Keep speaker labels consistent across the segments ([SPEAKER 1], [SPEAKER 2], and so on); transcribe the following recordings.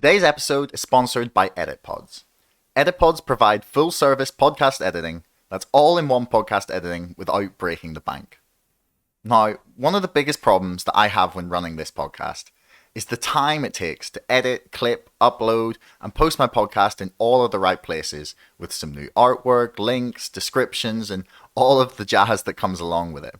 [SPEAKER 1] Today's episode is sponsored by EditPods. EditPods provide full-service podcast editing that's all in one podcast editing without breaking the bank. Now, one of the biggest problems that I have when running this podcast is the time it takes to edit, clip, upload, and post my podcast in all of the right places with some new artwork, links, descriptions, and all of the jazz that comes along with it.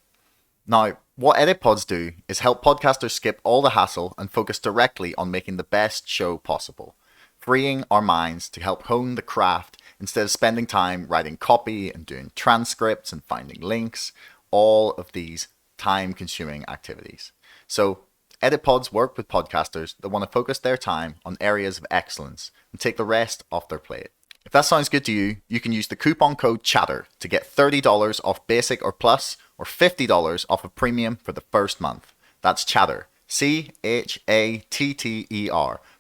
[SPEAKER 1] Now, what EditPods do is help podcasters skip all the hassle and focus directly on making the best show possible, freeing our minds to help hone the craft instead of spending time writing copy and doing transcripts and finding links, all of these time-consuming activities. So, EditPods work with podcasters that want to focus their time on areas of excellence and take the rest off their plate. If that sounds good to you, you can use the coupon code CHATTER to get $30 off Basic or Plus, or $50 off of Premium for the first month. That's CHATTER, CHATTER,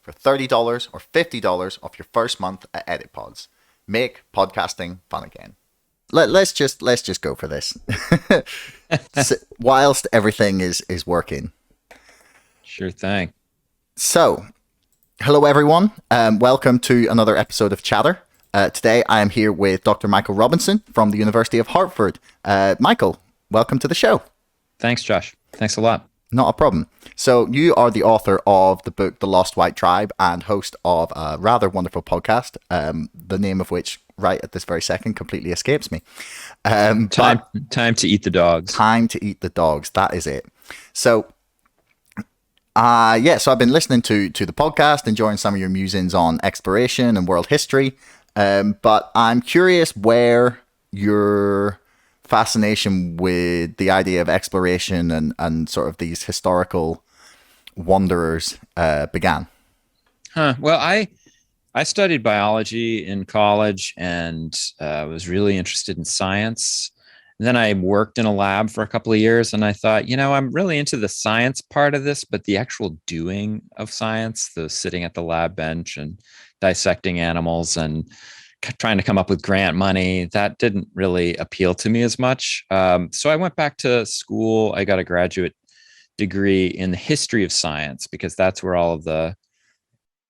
[SPEAKER 1] for $30 or $50 off your first month at EditPods. Make podcasting fun again. Let's just go for this. Whilst everything is working.
[SPEAKER 2] Sure thing.
[SPEAKER 1] So, hello everyone. Welcome to another episode of Chatter. Today I am here with Dr. Michael Robinson from the University of Hartford. Michael, welcome to the show.
[SPEAKER 2] Thanks, Josh. Thanks a lot.
[SPEAKER 1] Not a problem. So you are the author of the book, The Lost White Tribe, and host of a rather wonderful podcast, the name of which right at this very second completely escapes me.
[SPEAKER 2] Time to eat the dogs.
[SPEAKER 1] Time to eat the dogs. That is it. So, so I've been listening to the podcast, enjoying some of your musings on exploration and world history. But I'm curious where your fascination with the idea of exploration and sort of these historical wanderers began.
[SPEAKER 2] Well, I studied biology in college and was really interested in science. And then I worked in a lab for a couple of years and I thought, I'm really into the science part of this, but the actual doing of science, the sitting at the lab bench and dissecting animals and trying to come up with grant money, that didn't really appeal to me as much. So I went back to school. I got a graduate degree in the history of science because that's where all of the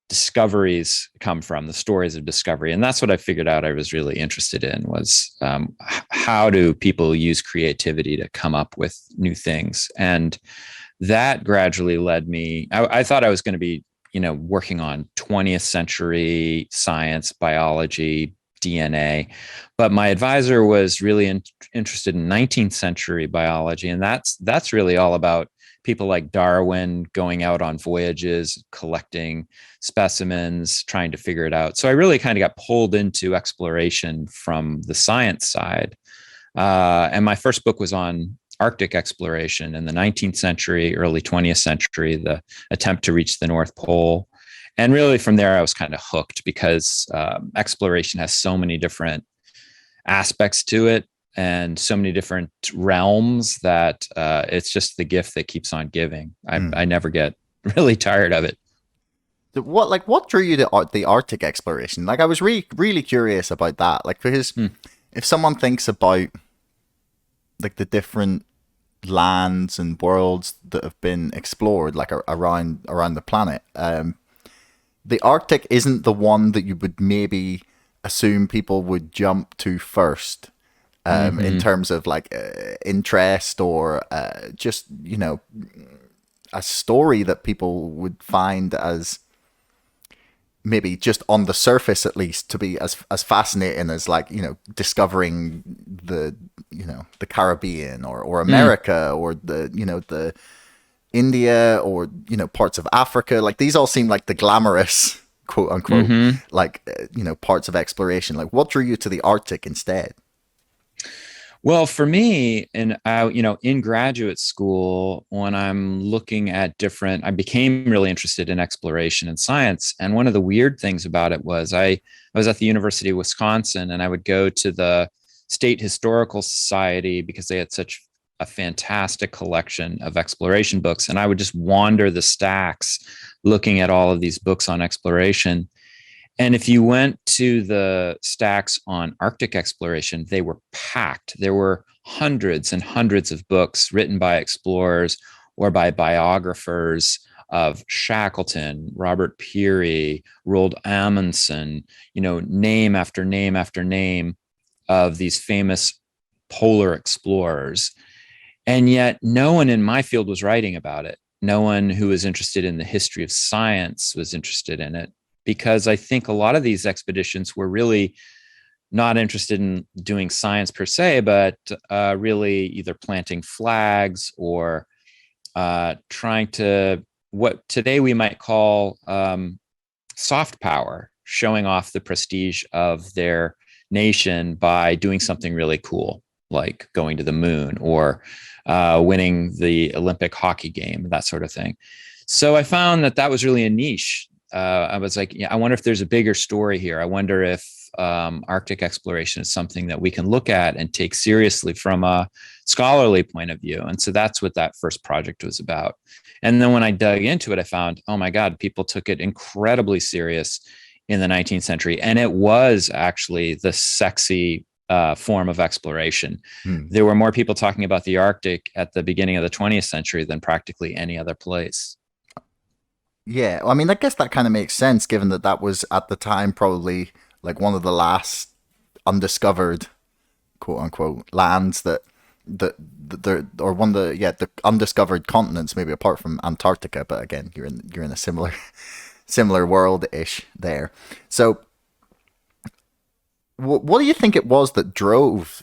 [SPEAKER 2] discoveries come from, the stories of discovery. And that's what I figured out I was really interested in was how do people use creativity to come up with new things? And that gradually led me, I thought I was going to be working on 20th century science, biology, DNA. But my advisor was really interested in 19th century biology. And that's really all about people like Darwin going out on voyages, collecting specimens, trying to figure it out. So I really kind of got pulled into exploration from the science side. And my first book was on Arctic exploration in the 19th century, early 20th century, the attempt to reach the North Pole. And really from there, I was kind of hooked because exploration has so many different aspects to it and so many different realms that it's just the gift that keeps on giving. I never get really tired of it.
[SPEAKER 1] What drew you to the Arctic exploration? I was really curious about that. Because if someone thinks about the different lands and worlds that have been explored around the planet, the Arctic isn't the one that you would maybe assume people would jump to first in terms of interest or just a story that people would find as maybe just on the surface at least to be as fascinating as discovering the Caribbean or America or the India or parts of Africa. These all seem like the glamorous quote unquote parts of exploration. What drew you to the Arctic instead?
[SPEAKER 2] Well, for me, in graduate school, when I'm looking at I became really interested in exploration and science. And one of the weird things about it was I was at the University of Wisconsin and I would go to the State Historical Society because they had such a fantastic collection of exploration books. And I would just wander the stacks looking at all of these books on exploration. And if you went to the stacks on Arctic exploration, they were packed. There were hundreds and hundreds of books written by explorers or by biographers of Shackleton, Robert Peary, Roald Amundsen, name after name after name of these famous polar explorers. And yet no one in my field was writing about it. No one who was interested in the history of science was interested in it, because I think a lot of these expeditions were really not interested in doing science per se, but really either planting flags or trying to, what today we might call soft power, showing off the prestige of their nation by doing something really cool, like going to the moon or winning the Olympic hockey game, that sort of thing. So I found that was really a niche. I was like, I wonder if there's a bigger story here. I wonder if Arctic exploration is something that we can look at and take seriously from a scholarly point of view. And so that's what that first project was about. And then when I dug into it, I found, oh my God, people took it incredibly serious in the 19th century. And it was actually the sexy form of exploration. There were more people talking about the Arctic at the beginning of the 20th century than practically any other place.
[SPEAKER 1] Yeah, I mean, I guess that kind of makes sense, given that was at the time probably like one of the last undiscovered, quote unquote, lands that or one of the undiscovered continents, maybe apart from Antarctica. But again, you're in a similar world ish there. So, what do you think it was that drove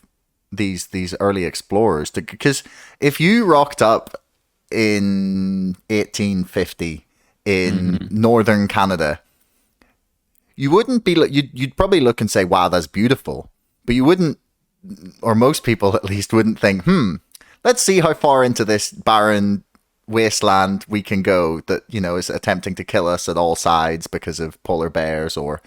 [SPEAKER 1] these early explorers? Because if you rocked up in 1850 in northern Canada, you wouldn't be you'd probably look and say, wow, that's beautiful, but you wouldn't, or most people at least wouldn't think, let's see how far into this barren wasteland we can go that is attempting to kill us at all sides because of polar bears or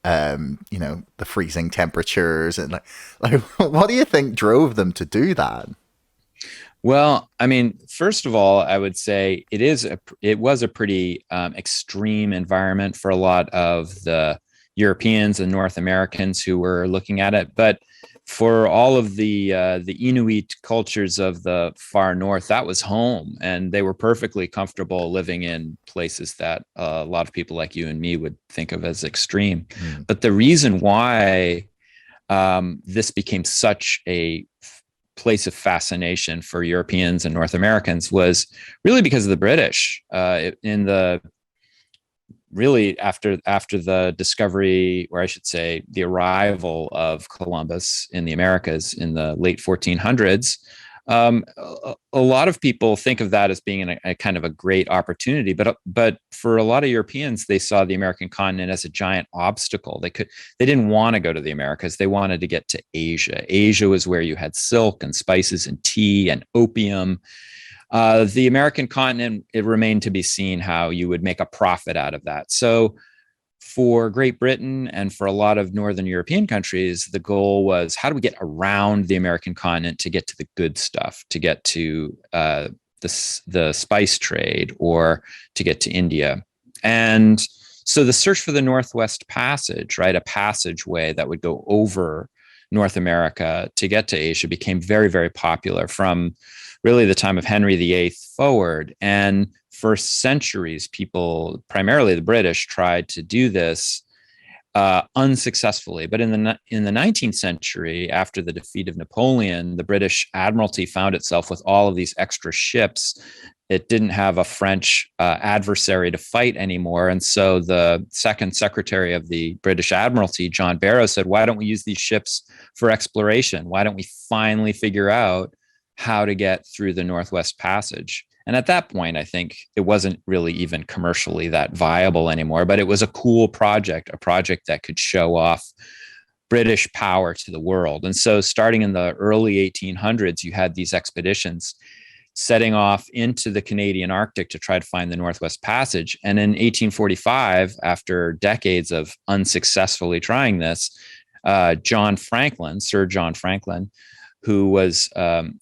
[SPEAKER 1] the freezing temperatures. And like what do you think drove them to do that?
[SPEAKER 2] Well, I mean, first of all, I would say it was a pretty extreme environment for a lot of the Europeans and North Americans who were looking at it. But for all of the Inuit cultures of the far north, that was home, and they were perfectly comfortable living in places that a lot of people like you and me would think of as extreme. But the reason why this became such a place of fascination for Europeans and North Americans was really because of the British. Really after the discovery, or I should say the arrival of Columbus in the Americas in the late 1400s, a lot of people think of that as being a kind of a great opportunity, but for a lot of Europeans, they saw the American continent as a giant obstacle. They didn't want to go to the Americas. They wanted to get to Asia. Asia was where you had silk and spices and tea and opium. The American continent, it remained to be seen how you would make a profit out of that. So for Great Britain and for a lot of Northern European countries, the goal was, how do we get around the American continent to get to the good stuff, to get to the spice trade, or to get to India? And so the search for the Northwest Passage, right, a passageway that would go over North America to get to Asia, became very, very popular from really the time of Henry VIII forward. And for centuries, people, primarily the British, tried to do this unsuccessfully. But in the 19th century, after the defeat of Napoleon, the British Admiralty found itself with all of these extra ships. It didn't have a French adversary to fight anymore. And so the second secretary of the British Admiralty, John Barrow, said, why don't we use these ships for exploration? Why don't we finally figure out how to get through the Northwest Passage? And at that point, I think it wasn't really even commercially that viable anymore, but it was a cool project, a project that could show off British power to the world. And so starting in the early 1800s, you had these expeditions setting off into the Canadian Arctic to try to find the Northwest Passage. And in 1845, after decades of unsuccessfully trying this, Sir John Franklin, who was an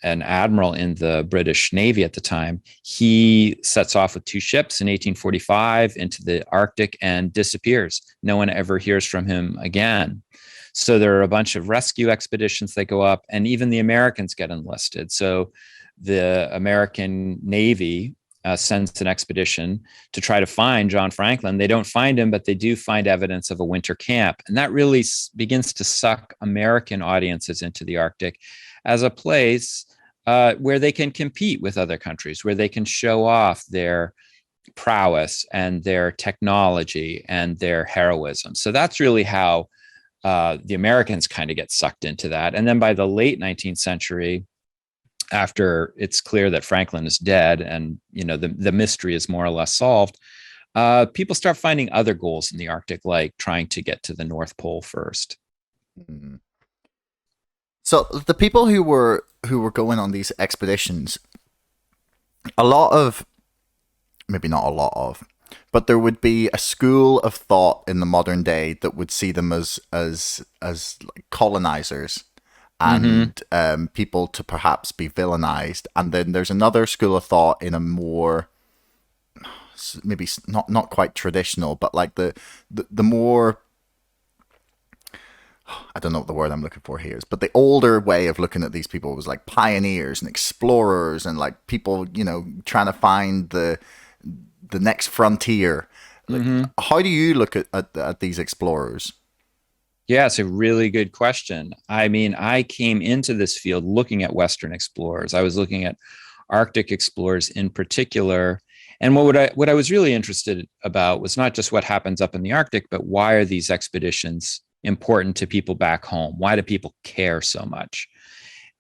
[SPEAKER 2] admiral in the British Navy at the time, he sets off with two ships in 1845 into the Arctic and disappears. No one ever hears from him again. So there are a bunch of rescue expeditions that go up, and even the Americans get enlisted. So the American Navy sends an expedition to try to find John Franklin. They don't find him, but they do find evidence of a winter camp. And that really begins to suck American audiences into the Arctic as a place where they can compete with other countries, where they can show off their prowess and their technology and their heroism. So that's really how the Americans kind of get sucked into that. And then by the late 19th century, after it's clear that Franklin is dead and the mystery is more or less solved, people start finding other goals in the Arctic, like trying to get to the North Pole first.
[SPEAKER 1] Mm. So the people who were going on these expeditions, maybe not a lot of, but there would be a school of thought in the modern day that would see them as like colonizers and people to perhaps be villainized. And then there's another school of thought in a more, maybe not quite traditional, but like the more, I don't know what the word I'm looking for here is, but the older way of looking at these people was like pioneers and explorers and like people, trying to find the next frontier. Like, how do you look at these explorers?
[SPEAKER 2] Yeah, it's a really good question. I mean, I came into this field looking at Western explorers. I was looking at Arctic explorers in particular. And what I was really interested about was not just what happens up in the Arctic, but why are these expeditions important to people back home? Why do people care so much?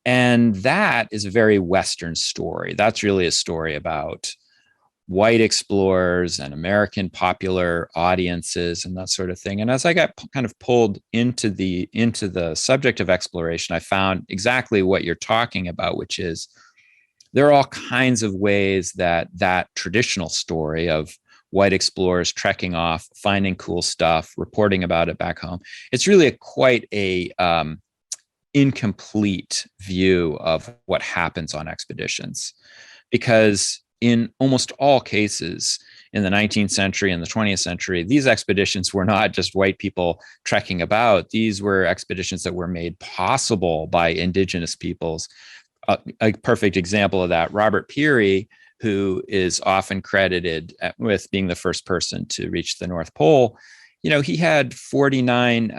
[SPEAKER 2] And that is a very Western story. That's really a story about white explorers and American popular audiences and that sort of thing. And as I got kind of pulled into the subject of exploration, I found exactly what you're talking about, which is there are all kinds of ways that traditional story of white explorers trekking off, finding cool stuff, reporting about it back home, it's really quite a incomplete view of what happens on expeditions, because in almost all cases in the 19th century and the 20th century, these expeditions were not just white people trekking about. These were expeditions that were made possible by indigenous peoples. A perfect example of that, Robert Peary, who is often credited with being the first person to reach the North Pole, he had 49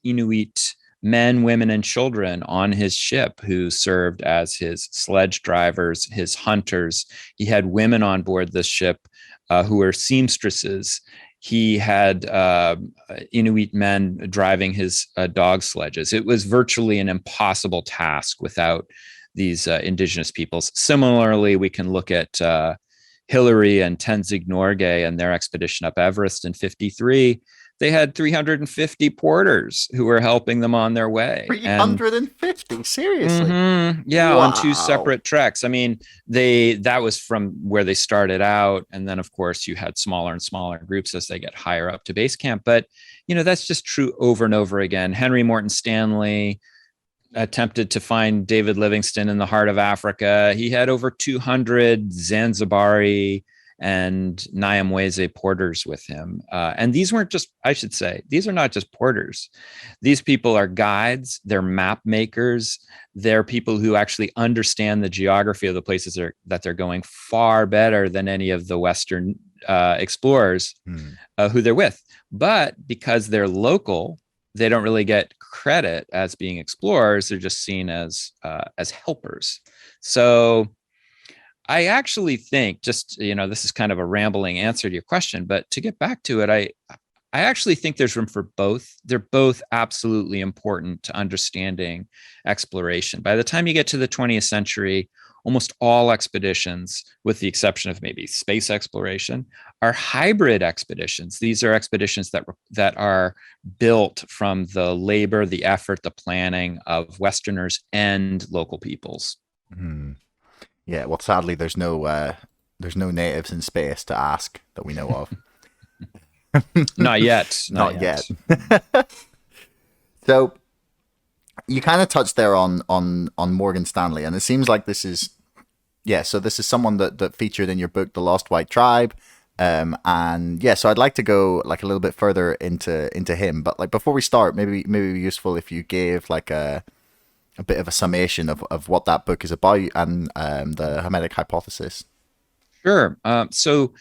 [SPEAKER 2] Inuit men, women, and children on his ship who served as his sledge drivers, his hunters. He had women on board the ship who were seamstresses. He had Inuit men driving his dog sledges. It was virtually an impossible task without these indigenous peoples. Similarly, we can look at Hillary and Tenzing Norgay and their expedition up Everest in 1953. They had 350 porters who were helping them on their way.
[SPEAKER 1] 350? Seriously?
[SPEAKER 2] Yeah,
[SPEAKER 1] wow.
[SPEAKER 2] On two separate treks. I mean, that was from where they started out. And then, of course, you had smaller and smaller groups as they get higher up to base camp. But, that's just true over and over again. Henry Morton Stanley attempted to find David Livingstone in the heart of Africa. He had over 200 Zanzibari and Nyamwezi porters with him. And these weren't just, I should say, these are not just porters. These people are guides, they're map makers, they're people who actually understand the geography of the places that they're going far better than any of the Western explorers who they're with. But because they're local, they don't really get credit as being explorers. They're just seen as helpers. So I actually think, just, this is kind of a rambling answer to your question, but to get back to it, I actually think there's room for both. They're both absolutely important to understanding exploration. By the time you get to the 20th century, almost all expeditions, with the exception of maybe space exploration, are hybrid expeditions. These are expeditions that are built from the labor, the effort, the planning of Westerners and local peoples.
[SPEAKER 1] Mm. Yeah, well, sadly, there's no natives in space to ask that we know of.
[SPEAKER 2] Not yet.
[SPEAKER 1] Not yet. So you kind of touched there on Morgan Stanley, and it seems like this is someone that featured in your book, The Lost White Tribe. And yeah, so I'd like to go like a little bit further into him, but like before we start, maybe it'd be useful if you gave like a bit of a summation of what that book is about and the Hametic hypothesis.
[SPEAKER 2] Sure. So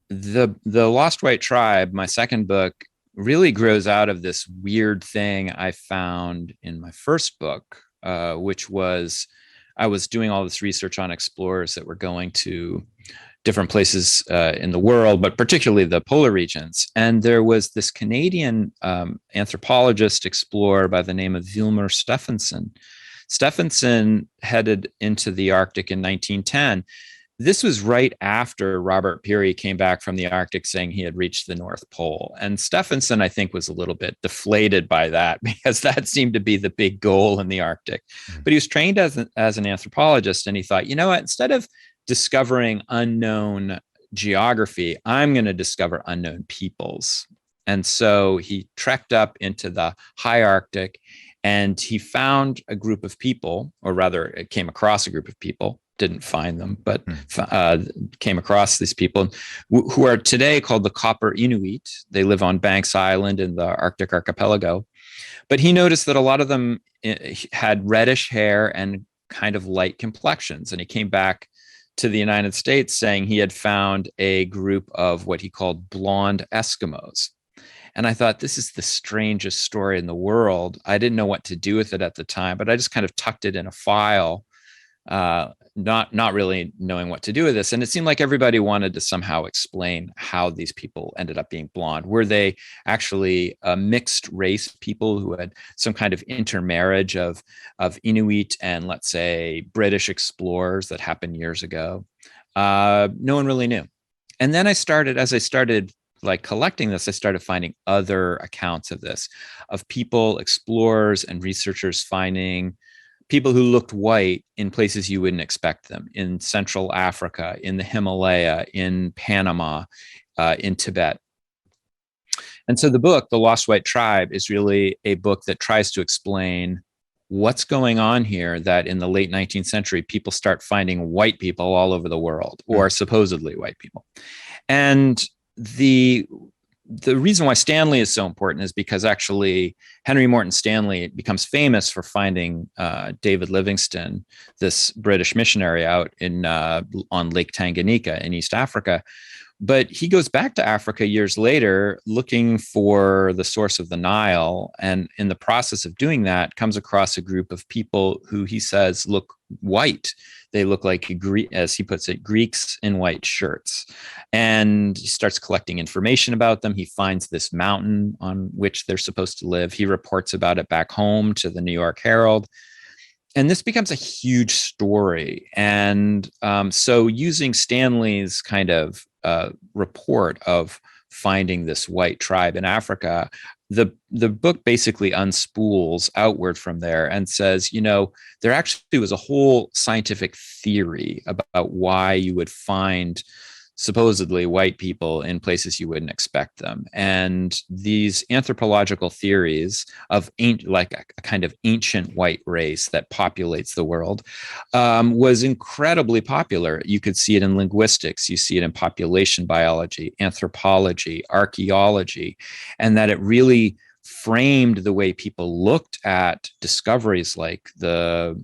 [SPEAKER 2] the Lost White Tribe, my second book, really grows out of this weird thing I found in my first book, which was I was doing all this research on explorers that were going to different places in the world, but particularly the polar regions. And there was this Canadian anthropologist explorer by the name of Vilmer Stephenson. Stephenson headed into the Arctic in 1910. This was right after Robert Peary came back from the Arctic saying he had reached the North Pole. And Stephenson, I think, was a little bit deflated by that because that seemed to be the big goal in the Arctic.
[SPEAKER 1] Mm.
[SPEAKER 2] But he was trained as an anthropologist, and he thought, you know what, instead of discovering unknown geography, I'm going to discover unknown peoples. And so he trekked up into the high Arctic and he found a group of people, or rather, it came across a group of people, didn't find them, but came across these people who are today called the Copper Inuit. They live on Banks Island in the Arctic archipelago. But he noticed that a lot of them had reddish hair and kind of light complexions. And he came back to the United States saying he had found a group of what he called blonde Eskimos. And I thought, this is the strangest story in the world. I didn't know what to do with it at the time, but I just kind of tucked it in a file, not really knowing what to do with this. And it seemed like everybody wanted to somehow explain how these people ended up being blonde. Were they actually mixed race people who had some kind of intermarriage of Inuit and, let's say, British explorers that happened years ago? No one really knew. And then as I started like collecting this, I started finding other accounts of this, of people, explorers and researchers finding people who looked white in places you wouldn't expect them, in Central Africa, in the Himalaya, in Panama, in Tibet. And so the book, The Lost White Tribe, is really a book that tries to explain what's going on here, that in the late 19th century, people start finding white people all over the world, or supposedly white people. And the reason why Stanley is so important is because actually Henry Morton Stanley becomes famous for finding David Livingstone, this British missionary out in on Lake Tanganyika in East Africa. But he goes back to Africa years later looking for the source of the Nile. And in the process of doing that, comes across a group of people who he says look white. They look like, as he puts it, Greeks in white shirts. And he starts collecting information about them. He finds this mountain on which they're supposed to live. He reports about it back home to the New York Herald. And this becomes a huge story. And so using Stanley's kind of report of finding this white tribe in Africa, the book basically unspools outward from there and says, you know, there actually was a whole scientific theory about why you would find supposedly white people in places you wouldn't expect them. And these anthropological theories of like a kind of ancient white race that populates the world was incredibly popular. You could see it in linguistics, you see it in population biology, anthropology, archaeology, and that it really framed the way people looked at discoveries like the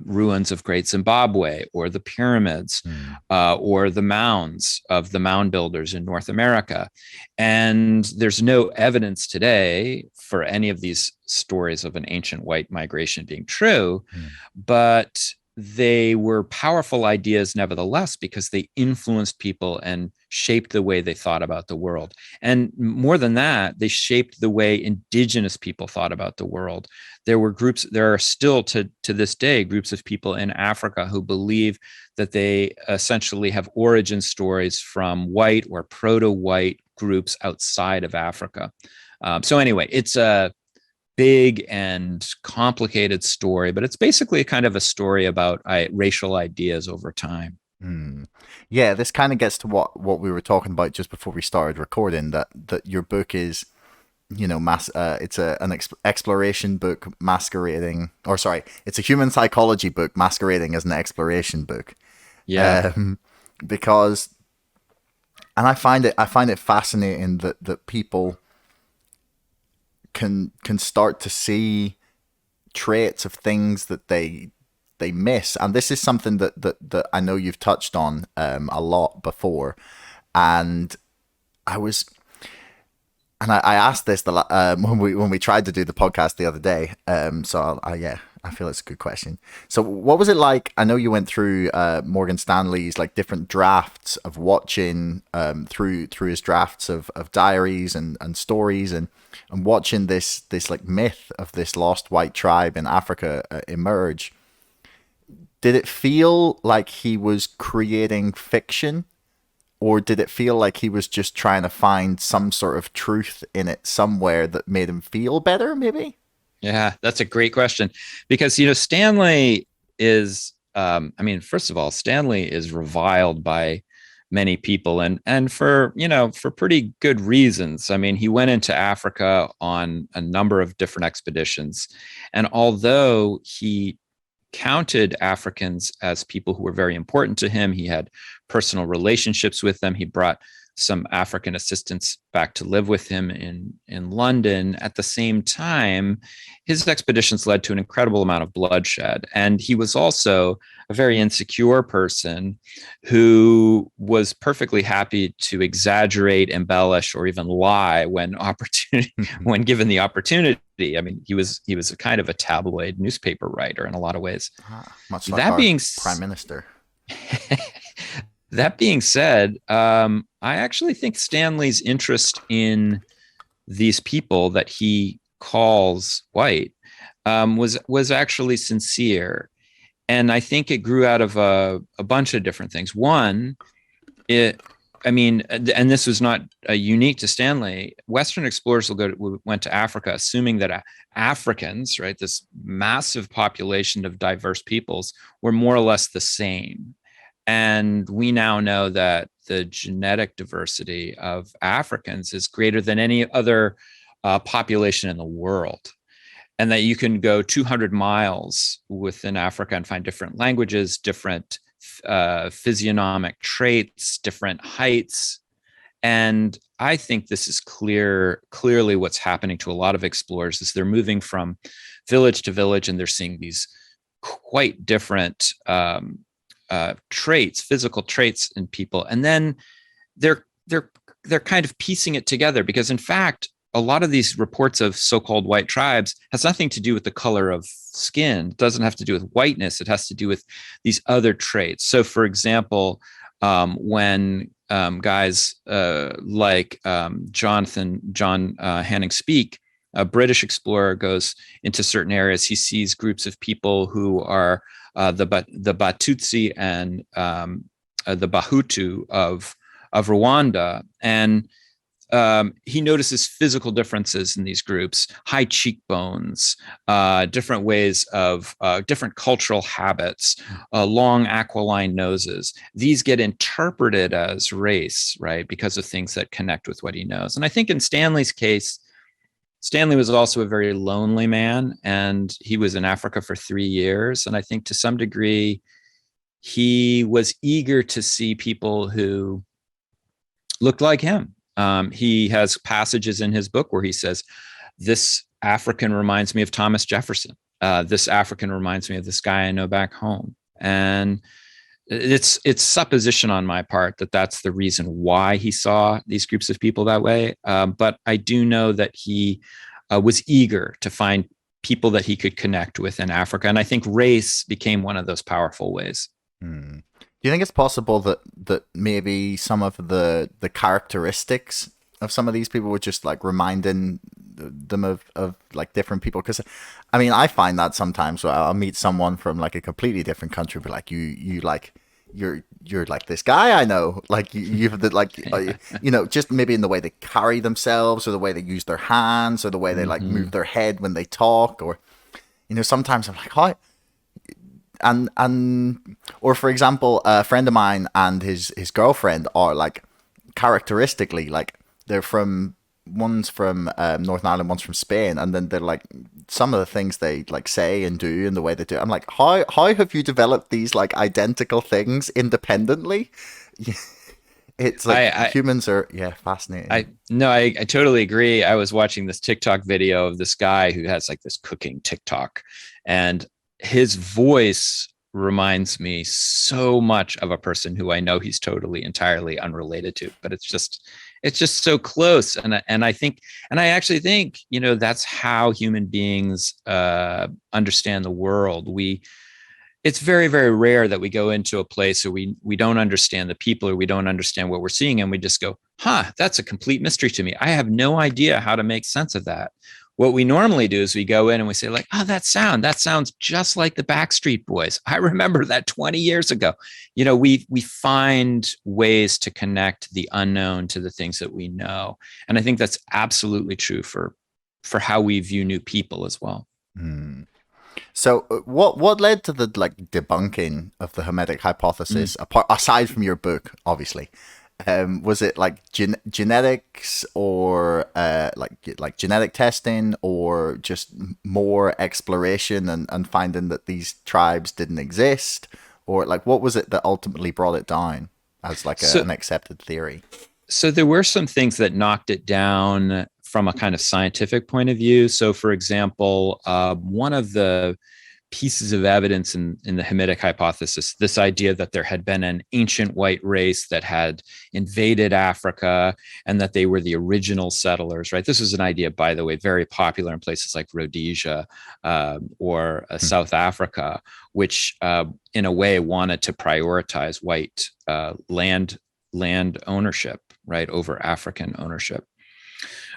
[SPEAKER 2] ruins of Great Zimbabwe, or the pyramids, or the mounds of the mound builders in North America. And there's no evidence today for any of these stories of an ancient white migration being true, but they were powerful ideas nevertheless, because they influenced people and shaped the way they thought about the world. And more than that, they shaped the way indigenous people thought about the world. There are still to this day groups of people in Africa who believe that they essentially have origin stories from white or proto-white groups outside of Africa. So anyway, it's a big and complicated story, but it's basically kind of a story about racial ideas over time.
[SPEAKER 1] Yeah, this kind of gets to what we were talking about just before we started recording. That your book is, you know, it's an exploration book masquerading, or sorry, it's a human psychology book masquerading as an exploration book.
[SPEAKER 2] Yeah.
[SPEAKER 1] Because, and I find it fascinating that people can start to see traits of things that they they miss. And this is something that I know you've touched on a lot before. And I was, and I asked this when we tried to do the podcast the other day. I feel it's a good question. So, what was it like? I know you went through Morgan Stanley's like different drafts of watching through his drafts of diaries and stories and watching this like myth of this lost white tribe in Africa emerge. Did it feel like he was creating fiction? Or did it feel like he was just trying to find some sort of truth in it somewhere that made him feel better, maybe?
[SPEAKER 2] Yeah, that's a great question because, Stanley is, first of all, Stanley is reviled by many people and for pretty good reasons. I mean, he went into Africa on a number of different expeditions. And although he counted Africans as people who were very important to him, he had personal relationships with them. He brought some African assistants back to live with him in London. At the same time, his expeditions led to an incredible amount of bloodshed. And he was also a very insecure person who was perfectly happy to exaggerate, embellish, or even lie when when given the opportunity. I mean, he was a kind of a tabloid newspaper writer in a lot of ways.
[SPEAKER 1] Much like our prime minister.
[SPEAKER 2] That being said, I actually think Stanley's interest in these people that he calls white was actually sincere. And I think it grew out of a bunch of different things. One, and this was not unique to Stanley. Western explorers went to Africa, assuming that Africans, right, this massive population of diverse peoples, were more or less the same. And we now know that the genetic diversity of Africans is greater than any other population in the world. And that you can go 200 miles within Africa and find different languages, different physiognomic traits, different heights. And I think this is clearly what's happening to a lot of explorers is they're moving from village to village and they're seeing these quite different traits, physical traits in people. And then they're kind of piecing it together because in fact, a lot of these reports of so-called white tribes has nothing to do with the color of skin. It doesn't have to do with whiteness. It has to do with these other traits. So for example, when guys like John Hanning Speke, a British explorer, goes into certain areas, he sees groups of people who are the Batutsi and the Bahutu of Rwanda. And he notices physical differences in these groups, high cheekbones, different ways of different cultural habits, long aquiline noses. These get interpreted as race, right, because of things that connect with what he knows. And I think in Stanley's case, Stanley was also a very lonely man, and he was in Africa for 3 years. And I think to some degree, he was eager to see people who looked like him. He has passages in his book where he says, this African reminds me of Thomas Jefferson. This African reminds me of this guy I know back home. And it's supposition on my part that that's the reason why he saw these groups of people that way. But I do know that he was eager to find people that he could connect with in Africa. And I think race became one of those powerful ways.
[SPEAKER 1] Hmm. Do you think it's possible that maybe some of the characteristics of some of these people were just like reminding them of like different people? Because I mean, I find that sometimes I'll meet someone from like a completely different country, but like you're like this guy I know, like you've the like just maybe in the way they carry themselves or the way they use their hands or the way they like move their head when they talk, or sometimes I'm like, how. Or for example, a friend of mine and his girlfriend are like characteristically like they're from one's from Northern Ireland, one's from Spain, and then they're like some of the things they like say and do and the way they do it. I'm like, how have you developed these like identical things independently? It's like humans are fascinating.
[SPEAKER 2] I totally agree. I was watching this TikTok video of this guy who has like this cooking TikTok, and his voice reminds me so much of a person who I know he's totally entirely unrelated to, but it's just so close. And I actually think, that's how human beings understand the world. It's very, very rare that we go into a place where we don't understand the people, or we don't understand what we're seeing, and we just go, that's a complete mystery to me. I have no idea how to make sense of that. What we normally do is we go in and we say, like, that sounds just like the Backstreet Boys. I remember that 20 years ago. We find ways to connect the unknown to the things that we know. And I think that's absolutely true for how we view new people as well.
[SPEAKER 1] Hmm. So, what led to the debunking of the Hametic hypothesis? Aside from your book, obviously, was it like genetics, or like genetic testing, or just more exploration and finding that these tribes didn't exist, or like what was it that ultimately brought it down as an accepted theory?
[SPEAKER 2] So there were some things that knocked it down from a kind of scientific point of view. So, for example, one of the pieces of evidence in the Hametic hypothesis, this idea that there had been an ancient white race that had invaded Africa and that they were the original settlers, right? This was an idea, by the way, very popular in places like Rhodesia or South Africa, which in a way wanted to prioritize white land ownership, right, over African ownership.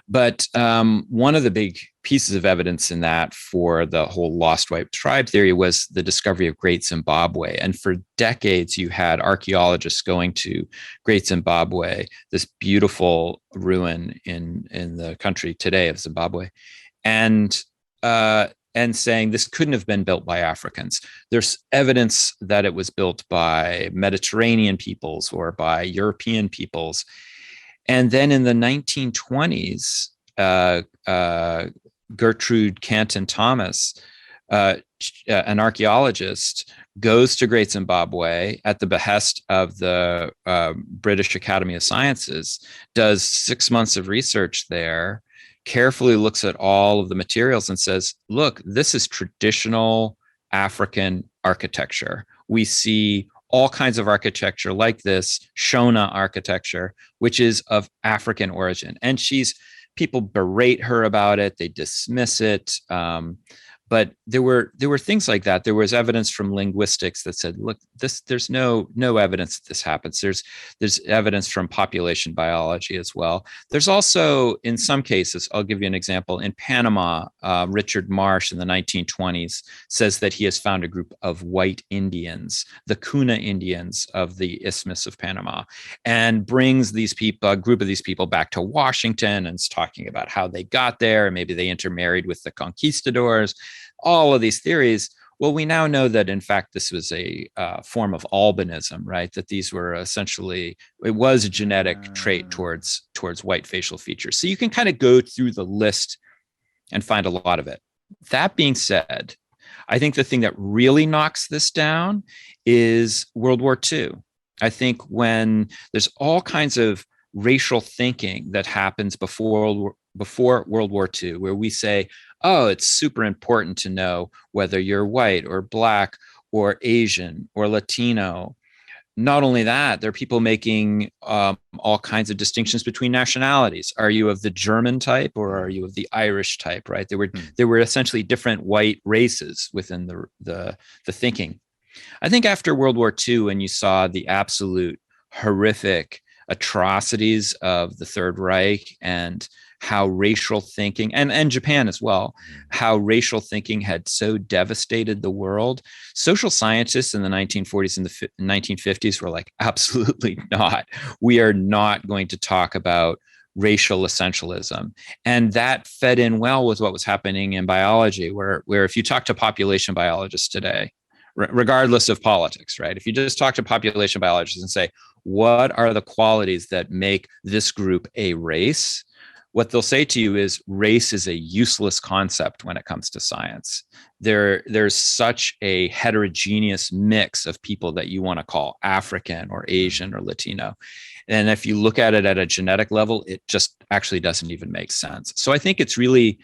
[SPEAKER 2] But one of the big pieces of evidence in that for the whole lost white tribe theory was the discovery of Great Zimbabwe. And for decades, you had archaeologists going to Great Zimbabwe, this beautiful ruin in the country today of Zimbabwe, and saying this couldn't have been built by Africans. There's evidence that it was built by Mediterranean peoples or by European peoples. And then in the 1920s, Gertrude Canton Thomas, an archaeologist, goes to Great Zimbabwe at the behest of the British Academy of Sciences, does 6 months of research there, carefully looks at all of the materials and says, look, this is traditional African architecture. We see all kinds of architecture like this, Shona architecture, which is of African origin. And people berate her about it, they dismiss it. But there were things like that. There was evidence from linguistics that said, look, there's no evidence that this happens. There's evidence from population biology as well. There's also, in some cases, I'll give you an example. In Panama, Richard Marsh in the 1920s says that he has found a group of white Indians, the Cuna Indians of the Isthmus of Panama, and brings a group of these people back to Washington and is talking about how they got there, and maybe they intermarried with the conquistadors. All of these theories. Well, we now know that, in fact, this was a form of albinism, right? That these were essentially, it was a genetic trait towards white facial features. So you can kind of go through the list and find a lot of it. That being said, I think the thing that really knocks this down is World War II. I think when there's all kinds of racial thinking that happens before World War II, where we say, oh, it's super important to know whether you're white or black or Asian or Latino. Not only that, there are people making all kinds of distinctions between nationalities. Are you of the German type or are you of the Irish type, right? There were essentially different white races within the thinking. I think after World War II, when you saw the absolute horrific atrocities of the Third Reich and how racial thinking, and Japan as well, how racial thinking had so devastated the world, social scientists in the 1940s and the 1950s were like, absolutely not. We are not going to talk about racial essentialism. And that fed in well with what was happening in biology, where if you talk to population biologists today, regardless of politics, right? If you just talk to population biologists and say, what are the qualities that make this group a race? What they'll say to you is race is a useless concept when it comes to science. There's such a heterogeneous mix of people that you want to call African or Asian or Latino. And if you look at it at a genetic level, it just actually doesn't even make sense. So I think it's really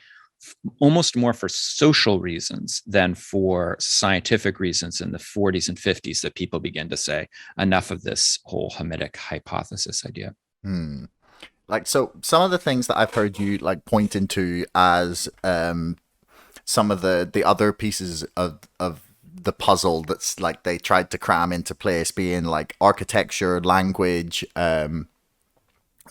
[SPEAKER 2] almost more for social reasons than for scientific reasons in the 40s and 50s that people begin to say enough of this whole Hametic hypothesis idea.
[SPEAKER 1] Like, so some of the things that I've heard you like point into as some of the other pieces of the puzzle that's like they tried to cram into place, being like architecture, language,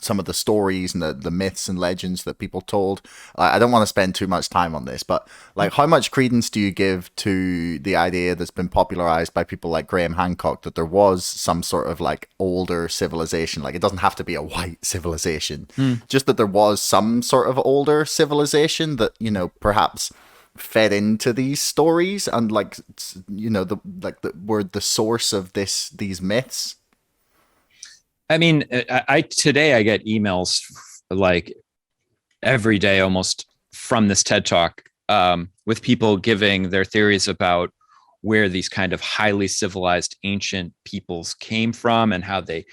[SPEAKER 1] some of the stories and the myths and legends that people told. I don't want to spend too much time on this, but like, how much credence do you give to the idea that's been popularized by people like Graham Hancock that there was some sort of like older civilization? Like, it doesn't have to be a white civilization, just that there was some sort of older civilization that, you know, perhaps fed into these stories and like, you know, were the source of these myths.
[SPEAKER 2] I mean, today I get emails like every day almost from this TED Talk with people giving their theories about where these kind of highly civilized ancient peoples came from and how they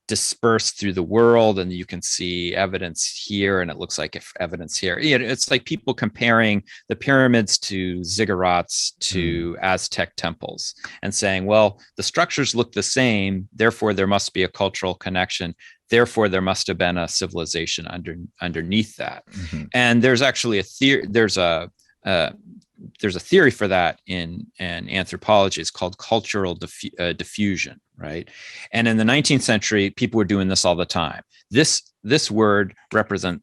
[SPEAKER 2] dispersed through the world. And you can see evidence here and it looks like evidence here. It's like people comparing the pyramids to ziggurats to Aztec temples and saying, well, the structures look the same, therefore there must be a cultural connection, therefore there must have been a civilization underneath that. And there's actually there's a theory for that in anthropology. It's called cultural diffusion, right? And in the 19th century, people were doing this all the time. This word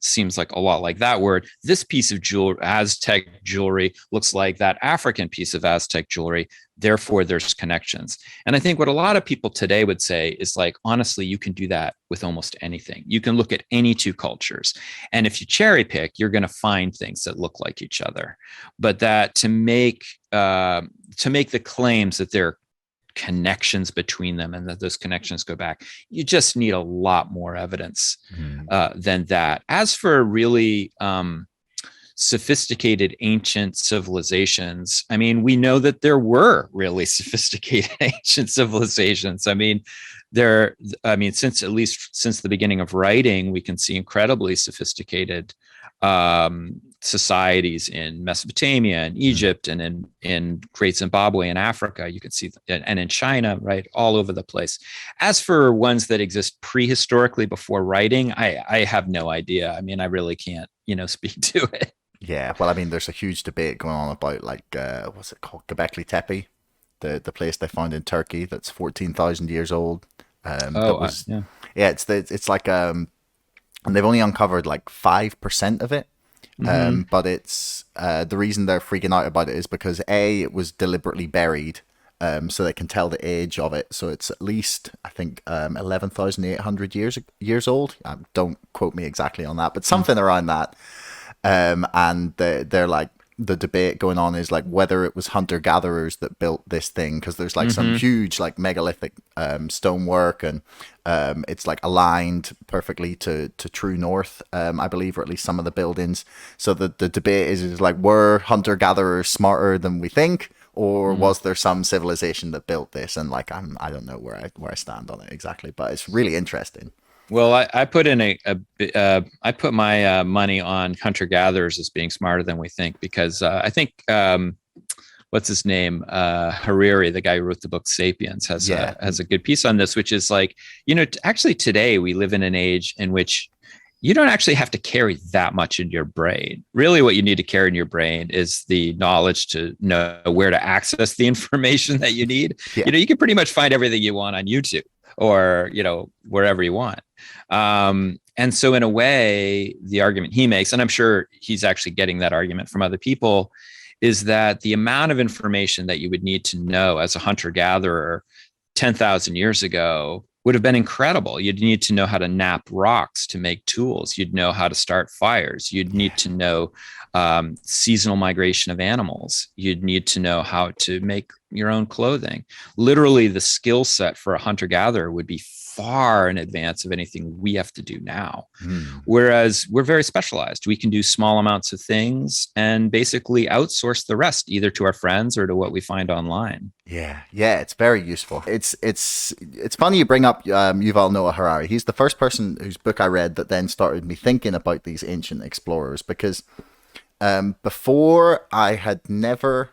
[SPEAKER 2] seems like a lot like that word. This piece of Aztec jewelry looks like that African piece of Aztec jewelry. Therefore, there's connections. And I think what a lot of people today would say is like, honestly, you can do that with almost anything. You can look at any two cultures. And if you cherry pick, you're going to find things that look like each other. But that to make the claims that there are connections between them and that those connections go back, you just need a lot more evidence than that. As for really sophisticated ancient civilizations, I mean, we know that there were really sophisticated ancient civilizations. I mean, since the beginning of writing, we can see incredibly sophisticated societies in Mesopotamia and Egypt and in Great Zimbabwe and Africa. You can see, and in China, right, all over the place. As for ones that exist prehistorically before writing, I have no idea. I mean, I really can't, speak to it.
[SPEAKER 1] Yeah, well, I mean, there's a huge debate going on about like what's it called, Göbekli Tepe, the place they found in Turkey that's 14,000 years old. It's like and they've only uncovered like 5% of it. But it's the reason they're freaking out about it is because it was deliberately buried, so they can tell the age of it. So it's at least, I think, 11,800 years old. Don't quote me exactly on that, but something around that. And they're like, the debate going on is like whether it was hunter-gatherers that built this thing, because there's like some huge like megalithic stonework, and it's like aligned perfectly to true north, I believe, or at least some of the buildings. So the debate is like, were hunter-gatherers smarter than we think, or was there some civilization that built this? And like, I don't know where I stand on it exactly, but it's really interesting.
[SPEAKER 2] Well, I put in I put my money on hunter gatherers as being smarter than we think, because I think what's his name, Hariri, the guy who wrote the book *Sapiens*, has a good piece on this, which is like, actually today we live in an age in which you don't actually have to carry that much in your brain. Really, what you need to carry in your brain is the knowledge to know where to access the information that you need. Yeah. You can pretty much find everything you want on YouTube or, wherever you want. And so in a way, the argument he makes, and I'm sure he's actually getting that argument from other people, is that the amount of information that you would need to know as a hunter-gatherer 10,000 years ago would have been incredible. You'd need to know how to knap rocks to make tools. You'd know how to start fires. You'd need to know seasonal migration of animals. You'd need to know how to make your own clothing. Literally, the skill set for a hunter-gatherer would be far in advance of anything we have to do now. Whereas we're very specialized. We can do small amounts of things and basically outsource the rest, either to our friends or to what we find online.
[SPEAKER 1] Yeah, it's very useful. It's funny you bring up Yuval Noah Harari. He's the first person whose book I read that then started me thinking about these ancient explorers, because Before I had never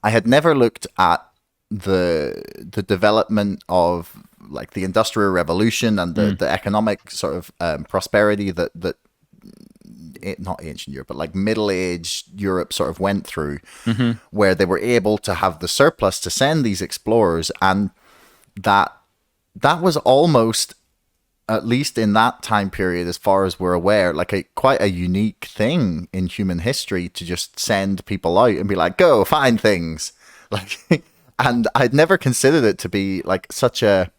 [SPEAKER 1] looked at the development of like the Industrial Revolution and the economic sort of prosperity that not ancient Europe, but like Middle Age Europe sort of went through, where they were able to have the surplus to send these explorers, and that was almost, at least in that time period, as far as we're aware, like quite a unique thing in human history to just send people out and be like, go find things, like. And I'd never considered it to be like such a,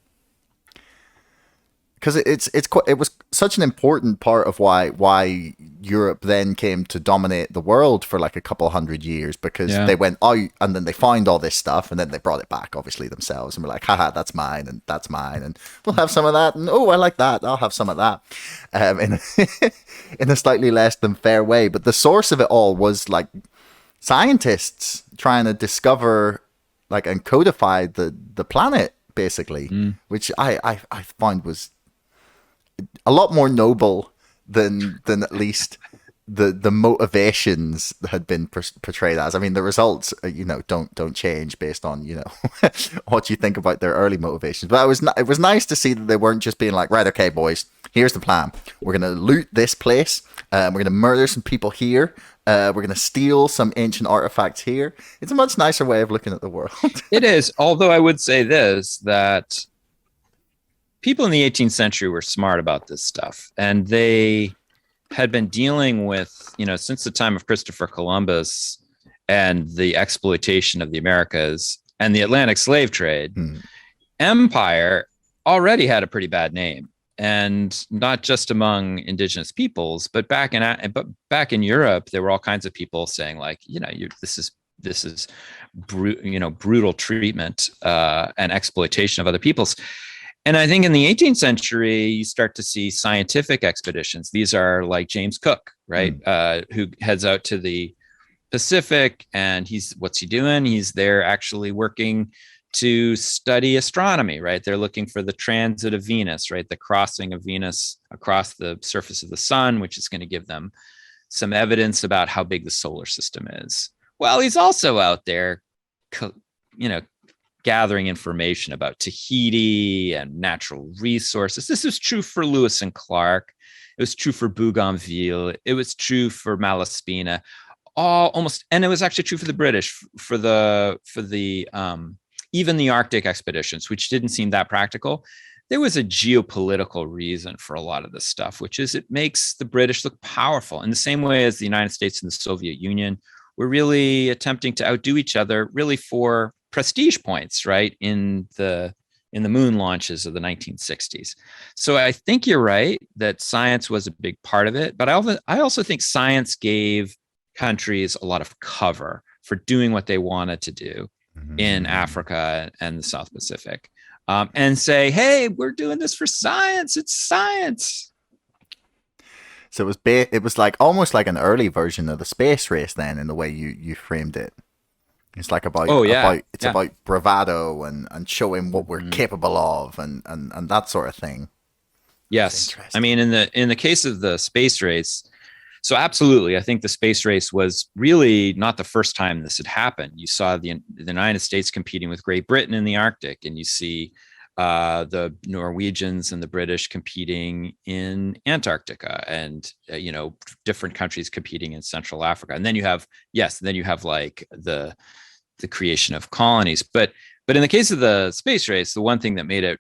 [SPEAKER 1] because it was such an important part of why Europe then came to dominate the world for like a couple hundred years, because they went out and then they found all this stuff and then they brought it back obviously themselves and were like, haha, that's mine and we'll have some of that, and oh, I like that, I'll have some of that, in a slightly less than fair way. But the source of it all was like scientists trying to discover like and codify the planet basically, which I found was a lot more noble than at least the motivations that had been portrayed as. I mean, the results, don't change based on, what you think about their early motivations. But it was nice to see that they weren't just being like, right, okay, boys, here's the plan. We're going to loot this place. We're going to murder some people here. We're going to steal some ancient artifacts here. It's a much nicer way of looking at the world.
[SPEAKER 2] It is. Although I would say this, that people in the 18th century were smart about this stuff, and they had been dealing with, since the time of Christopher Columbus and the exploitation of the Americas and the Atlantic slave trade, empire already had a pretty bad name. And not just among indigenous peoples, but back in Europe, there were all kinds of people saying like, this is brutal treatment and exploitation of other peoples. And I think in the 18th century, you start to see scientific expeditions. These are like James Cook, right? Who heads out to the Pacific, and what's he doing? He's there actually working to study astronomy, right? They're looking for the transit of Venus, right? The crossing of Venus across the surface of the sun, which is going to give them some evidence about how big the solar system is. Well, he's also out there, gathering information about Tahiti and natural resources. This was true for Lewis and Clark. It was true for Bougainville. It was true for Malaspina. And it was actually true for the British, for the even the Arctic expeditions, which didn't seem that practical. There was a geopolitical reason for a lot of this stuff, which is it makes the British look powerful in the same way as the United States and the Soviet Union were really attempting to outdo each other, really for prestige points, right? In the moon launches of the 1960s. So I think you're right that science was a big part of it, but I also think science gave countries a lot of cover for doing what they wanted to do in Africa and the South Pacific, and say, hey, we're doing this for science. It's science.
[SPEAKER 1] So it was like almost like an early version of the space race then, in the way you framed it. It's like about about bravado and showing what we're capable of and that sort of thing.
[SPEAKER 2] Yes. I mean, in the case of the space race, so absolutely, I think the space race was really not the first time this had happened. You saw the United States competing with Great Britain in the Arctic, and you see the Norwegians and the British competing in Antarctica, and different countries competing in Central Africa. And then you have like the creation of colonies. But in the case of the space race, the one thing that made it,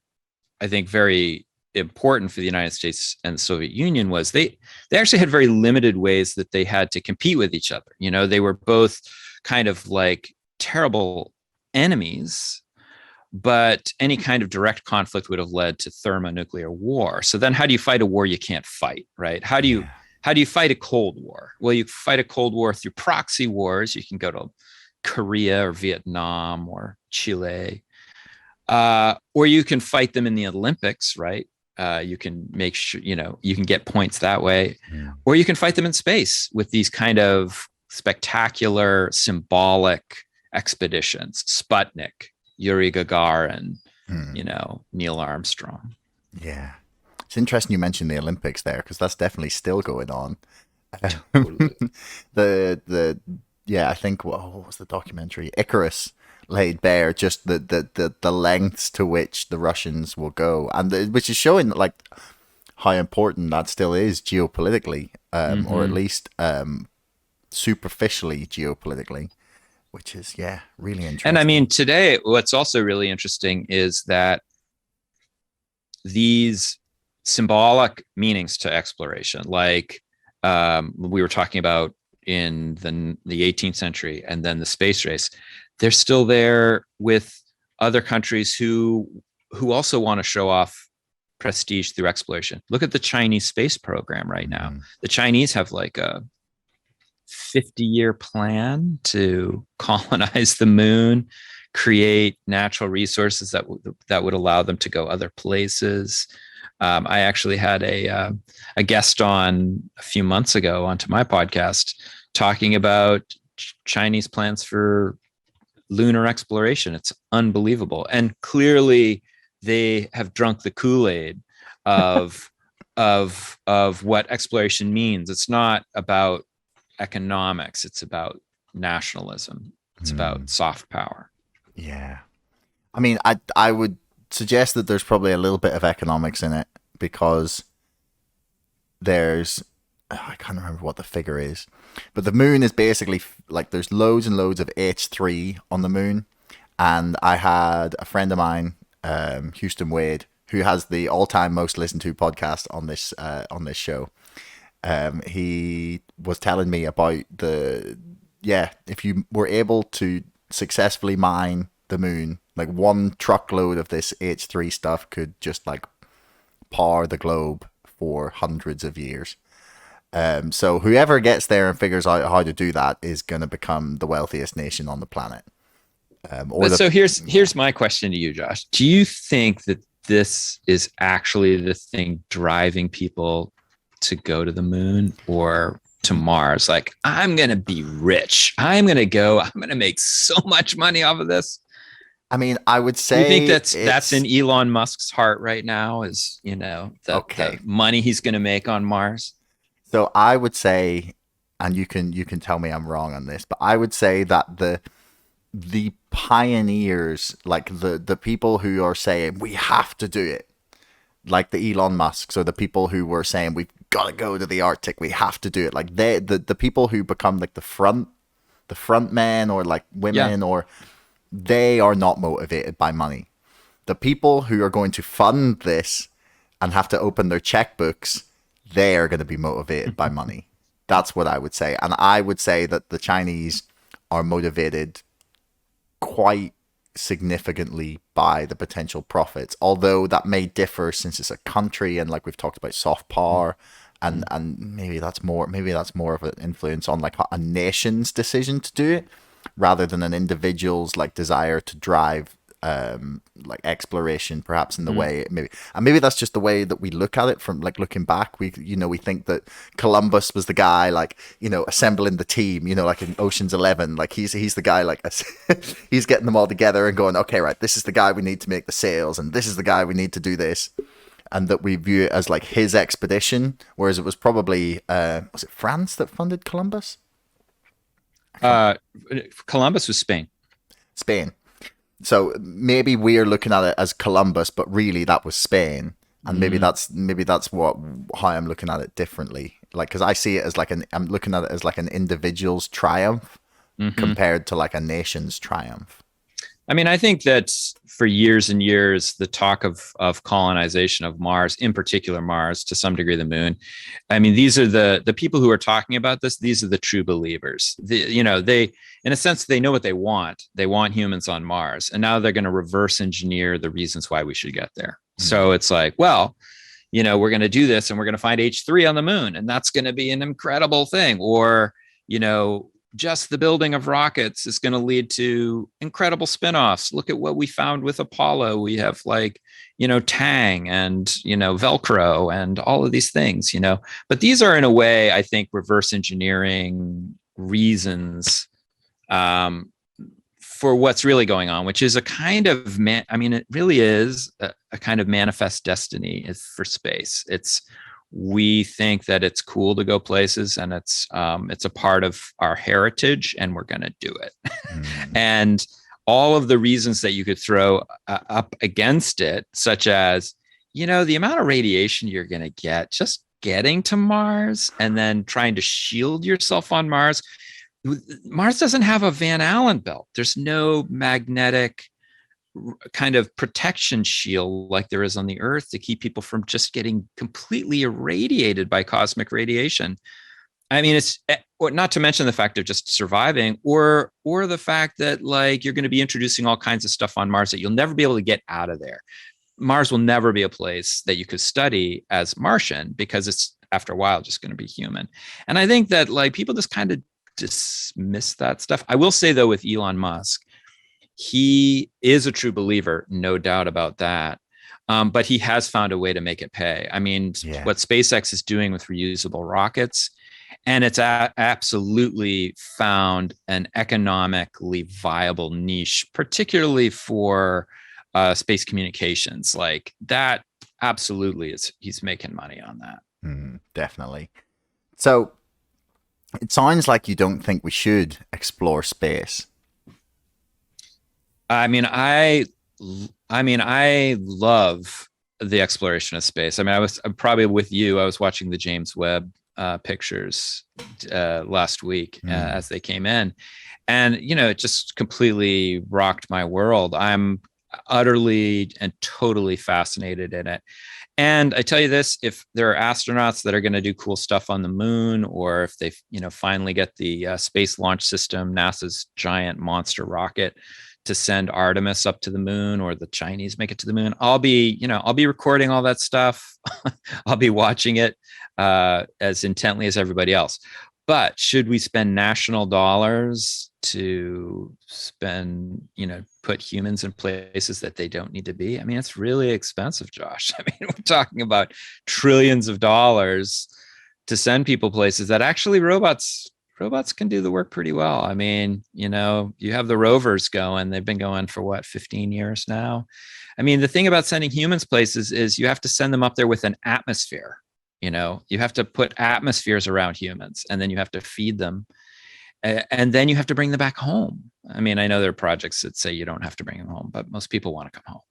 [SPEAKER 2] I think, very important for the United States and the Soviet Union was they actually had very limited ways that they had to compete with each other. They were both kind of like terrible enemies, but any kind of direct conflict would have led to thermonuclear war. So then how do you fight a war you can't fight, right? How do you fight a Cold War? Well, you fight a Cold War through proxy wars. You can go to Korea or Vietnam or Chile, or you can fight them in the Olympics, right? You can make sure, you can get points that way, or you can fight them in space with these kind of spectacular symbolic expeditions. Sputnik, Yuri Gagarin, Neil Armstrong.
[SPEAKER 1] Yeah. It's interesting you mentioned the Olympics there, because that's definitely still going on.
[SPEAKER 2] Totally.
[SPEAKER 1] The yeah, I think what was the documentary? Icarus laid bare just the lengths to which the Russians will go, and which is showing like how important that still is geopolitically, or at least superficially geopolitically, which is really interesting.
[SPEAKER 2] And I mean, today, what's also really interesting is that these symbolic meanings to exploration, like we were talking about in the 18th century, and then the space race, they're still there with other countries who also want to show off prestige through exploration. Look at the Chinese space program right now. The Chinese have like a 50-year plan to colonize the moon, create natural resources that would allow them to go other places. I actually had a guest on a few months ago onto my podcast talking about Chinese plans for lunar exploration. It's unbelievable. And clearly they have drunk the Kool-Aid of what exploration means. It's not about economics. It's about nationalism. It's about soft power.
[SPEAKER 1] Yeah. I mean, I would suggest that there's probably a little bit of economics in it, because I can't remember what the figure is, but the moon is basically like there's loads and loads of H3 on the moon. And I had a friend of mine, Houston Wade, who has the all-time most listened to podcast on this show. He was telling me about if you were able to successfully mine the moon, like one truckload of this H3 stuff could just like power the globe for hundreds of years. So whoever gets there and figures out how to do that is going to become the wealthiest nation on the planet.
[SPEAKER 2] So here's my question to you, Josh. Do you think that this is actually the thing driving people to go to the moon or to Mars? Like, I'm going to be rich. I'm going to make so much money off of this.
[SPEAKER 1] I mean, I would say,
[SPEAKER 2] you think that's in Elon Musk's heart right now, is, the money he's going to make on Mars?
[SPEAKER 1] So I would say, and you can tell me I'm wrong on this, but I would say that the pioneers, like the people who are saying we have to do it, like the Elon Musks, or the people who were saying we've got to go to the Arctic, we have to do it, like the people who become like the front men, or like women, or they are not motivated by money. The people who are going to fund this and have to open their checkbooks, they are going to be motivated by money. That's what I would say. And I would say that the Chinese are motivated quite significantly by the potential profits, although that may differ since it's a country, and like we've talked about soft power, and maybe that's more of an influence on like a nation's decision to do it, rather than an individual's like desire to drive like exploration, perhaps in the way maybe that's just the way that we look at it from like looking back. We think that Columbus was the guy like assembling the team, like in Ocean's 11, like he's the guy like he's getting them all together and going, okay, right, this is the guy we need to make the sails, and this is the guy we need to do this, and that we view it as like his expedition, whereas it was probably was it France that funded Columbus?
[SPEAKER 2] Columbus was Spain.
[SPEAKER 1] So maybe we're looking at it as Columbus, but really that was Spain, and maybe that's how I'm looking at it differently. Like, because I see it as like I'm looking at it as like an individual's triumph compared to like a nation's triumph.
[SPEAKER 2] I mean, I think that for years and years, the talk of colonization of Mars, in particular Mars, to some degree the moon. I mean, these are the people who are talking about this. These are the true believers. They, in a sense, they know what they want. They want humans on Mars, and now they're going to reverse engineer the reasons why we should get there. So it's like, well, we're going to do this, and we're going to find H3 on the moon, and that's going to be an incredible thing. Or, just the building of rockets is going to lead to incredible spinoffs. Look at what we found with Apollo. We have like, Tang and, Velcro and all of these things, but these are in a way, I think, reverse engineering reasons for what's really going on, which is a kind of, it really is a kind of manifest destiny for space. It's We think that it's cool to go places, and it's a part of our heritage, and we're going to do it.
[SPEAKER 1] Mm.
[SPEAKER 2] And all of the reasons that you could throw up against it, such as, the amount of radiation you're going to get just getting to Mars and then trying to shield yourself on Mars. Mars doesn't have a Van Allen belt. There's no magnetic kind of protection shield like there is on the Earth to keep people from just getting completely irradiated by cosmic radiation. I mean, it's not to mention the fact of just surviving, or the fact that like you're going to be introducing all kinds of stuff on Mars that you'll never be able to get out of there. Mars will never be a place that you could study as Martian, because it's after a while just going to be human. And I think that like people just kind of dismiss that stuff. I will say though, with Elon Musk, he is a true believer, no doubt about that. But he has found a way to make it pay. I mean, what SpaceX is doing with reusable rockets, and it's absolutely found an economically viable niche, particularly for space communications. Like that, absolutely, he's making money on that.
[SPEAKER 1] Definitely. So it sounds like you don't think we should explore space.
[SPEAKER 2] I mean, I love the exploration of space. I mean, I'm probably with you. I was watching the James Webb pictures last week as they came in, and it just completely rocked my world. I'm utterly and totally fascinated in it. And I tell you this, if there are astronauts that are going to do cool stuff on the moon, or if they finally get the Space Launch System, NASA's giant monster rocket, to send Artemis up to the moon, or the Chinese make it to the moon, I'll be recording all that stuff. I'll be watching it as intently as everybody else. But should we spend national dollars to put humans in places that they don't need to be? I mean, it's really expensive, Josh. I mean, we're talking about trillions of dollars to send people places that actually robots can do the work pretty well. I mean, you have the rovers going. They've been going for what, 15 years now? I mean, the thing about sending humans places is you have to send them up there with an atmosphere. You have to put atmospheres around humans, and then you have to feed them. And then you have to bring them back home. I mean, I know there are projects that say you don't have to bring them home, but most people want to come home.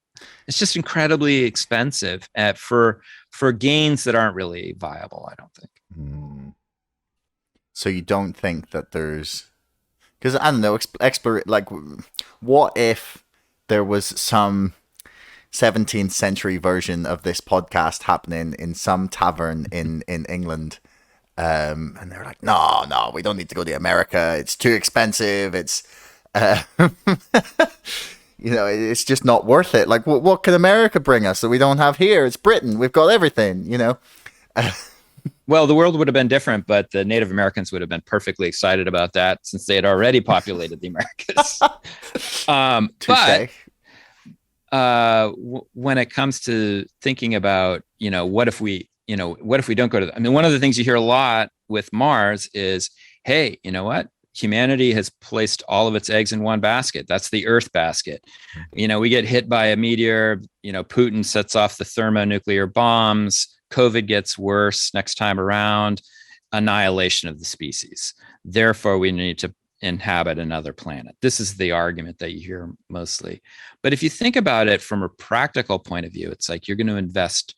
[SPEAKER 2] It's just incredibly expensive for gains that aren't really viable, I don't think.
[SPEAKER 1] So you don't think that there's, because I don't know, like, what if there was some 17th century version of this podcast happening in some tavern in England, and they're like, no, we don't need to go to America. It's too expensive. It's, it's just not worth it. Like, what can America bring us that we don't have here? It's Britain. We've got everything.
[SPEAKER 2] Well, the world would have been different, but the Native Americans would have been perfectly excited about that, since they had already populated the Americas. But when it comes to thinking about, what if we don't go to I mean, one of the things you hear a lot with Mars is, hey, you know what? Humanity has placed all of its eggs in one basket. That's the Earth basket. We get hit by a meteor, Putin sets off the thermonuclear bombs. COVID gets worse next time around, annihilation of the species. Therefore, we need to inhabit another planet. This is the argument that you hear mostly. But if you think about it from a practical point of view, it's like you're going to invest,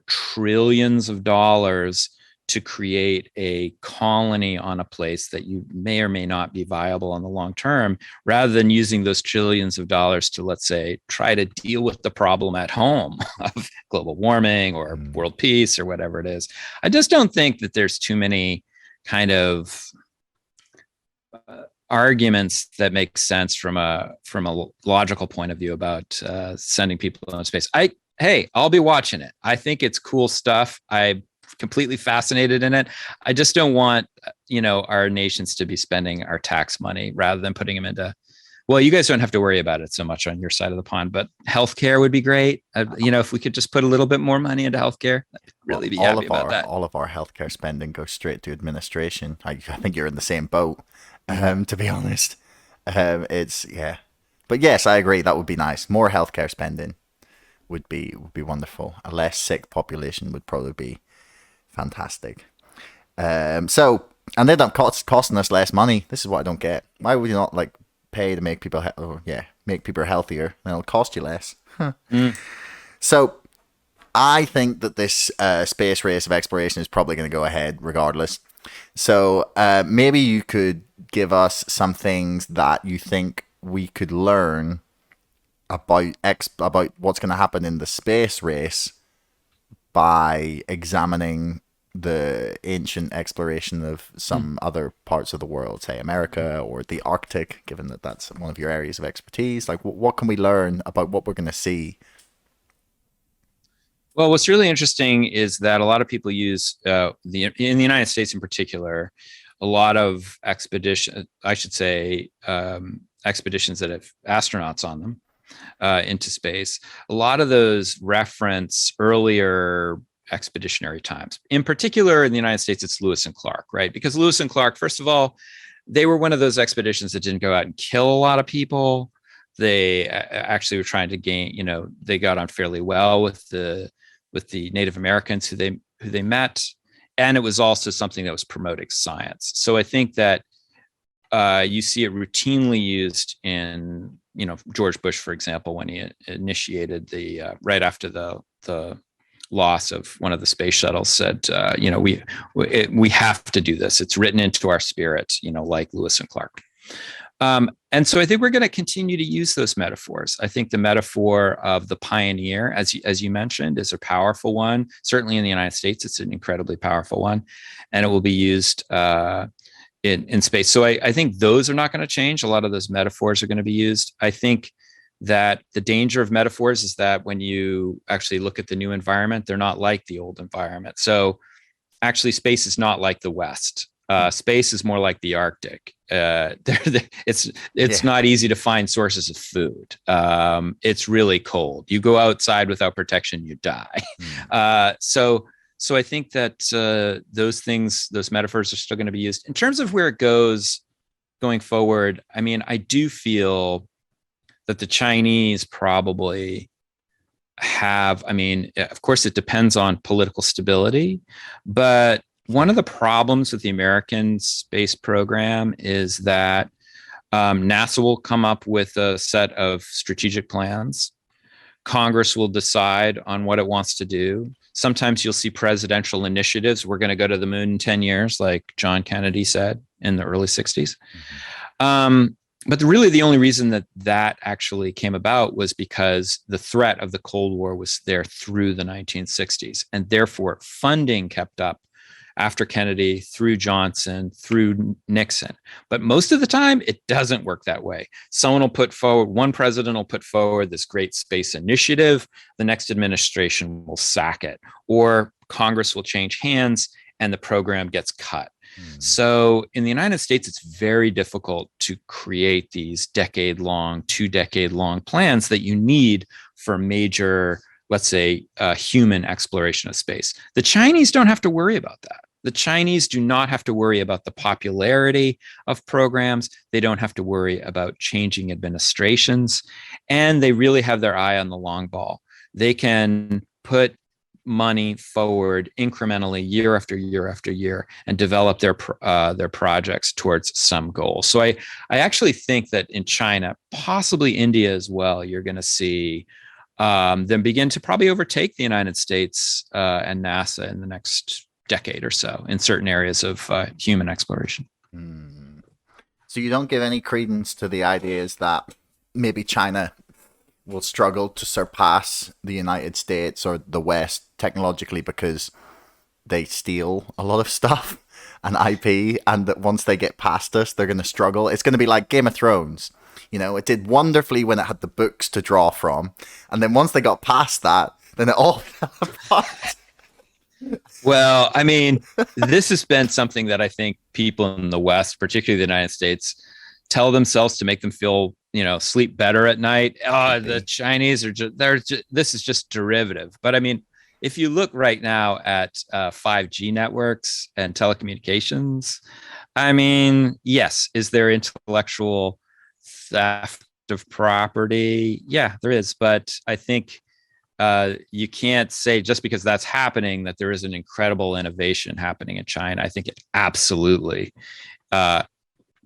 [SPEAKER 2] trillions of dollars to create a colony on a place that you may or may not be viable in the long term, rather than using those trillions of dollars to, let's say, try to deal with the problem at home of global warming or world peace or whatever it is. I just don't think that there's too many kind of arguments that make sense from a logical point of view about sending people into space. I'll be watching it. I think it's cool stuff. I'm completely fascinated in it. I just don't want, our nations to be spending our tax money rather than putting them into, well, you guys don't have to worry about it so much on your side of the pond, but healthcare would be great. If we could just put a little bit more money into healthcare, I'd really be happy about that.
[SPEAKER 1] All of our healthcare spending goes straight to administration. I think you're in the same boat, to be honest. But yes, I agree. That would be nice. More healthcare spending would be wonderful. A less sick population would probably be Fantastic. And they don't costing us less money. This is what I don't get. Why would you not like pay to make people, make people healthier? Then it'll cost you less.
[SPEAKER 2] Mm.
[SPEAKER 1] So I think that this space race of exploration is probably going to go ahead regardless. So maybe you could give us some things that you think we could learn about what's going to happen in the space race by examining the ancient exploration of some other parts of the world, say America or the Arctic, given that that's one of your areas of expertise. Like, what can we learn about what we're going to see?
[SPEAKER 2] Well, what's really interesting is that a lot of people use in the United States in particular, a lot of expeditions that have astronauts on them into space. A lot of those reference earlier expeditionary times. In particular, in the United States, it's Lewis and Clark, right? Because Lewis and Clark, first of all, they were one of those expeditions that didn't go out and kill a lot of people. They actually were trying to gain, they got on fairly well with the Native Americans who they met, and it was also something that was promoting science. So I think that you see it routinely used in, George Bush, for example, when he initiated the right after the loss of one of the space shuttles, said, we have to do this. It's written into our spirit, like Lewis and Clark. And so I think we're going to continue to use those metaphors. I think the metaphor of the pioneer, as you mentioned, is a powerful one. Certainly in the United States, it's an incredibly powerful one, and it will be used in space. So I think those are not going to change. A lot of those metaphors are going to be used. I think that the danger of metaphors is that when you actually look at the new environment, they're not like the old environment. So actually, space is not like the West. Space is more like the Arctic. It's not easy to find sources of food. It's really cold. You go outside without protection, you die. So I think that those metaphors are still going to be used. In terms of where it goes going forward, I mean, I do feel that the Chinese probably have, of course, it depends on political stability, but one of the problems with the American space program is that NASA will come up with a set of strategic plans. Congress will decide on what it wants to do. Sometimes you'll see presidential initiatives. We're going to go to the moon in 10 years, like John Kennedy said in the early 60s. But really the only reason that actually came about was because the threat of the Cold War was there through the 1960s. And therefore, funding kept up after Kennedy, through Johnson, through Nixon. But most of the time, it doesn't work that way. One president will put forward this great space initiative. The next administration will sack it, or Congress will change hands and the program gets cut. So in the United States, it's very difficult to create these decade-long, 2-decade-long plans that you need for major, let's say, human exploration of space. The Chinese don't have to worry about that. The Chinese do not have to worry about the popularity of programs. They don't have to worry about changing administrations. And they really have their eye on the long ball. They can put money forward incrementally year after year after year and develop their projects towards some goal. So I actually think that in China, possibly India as well, you're going to see them begin to probably overtake the United States and NASA in the next decade or so in certain areas of human exploration.
[SPEAKER 1] So you don't give any credence to the ideas that maybe China will struggle to surpass the United States or the West technologically because they steal a lot of stuff and IP, and that once they get past us, they're going to struggle. It's going to be like Game of Thrones. It did wonderfully when it had the books to draw from, and then once they got past that, then it all fell apart.
[SPEAKER 2] Well, this has been something that I think people in the West, particularly the United States, tell themselves to make them feel, sleep better at night. Oh, the Chinese are this is just derivative. But if you look right now at 5G networks and telecommunications, yes, is there intellectual theft of property? Yeah, there is. But I think you can't say just because that's happening that there is an incredible innovation happening in China. I think it absolutely.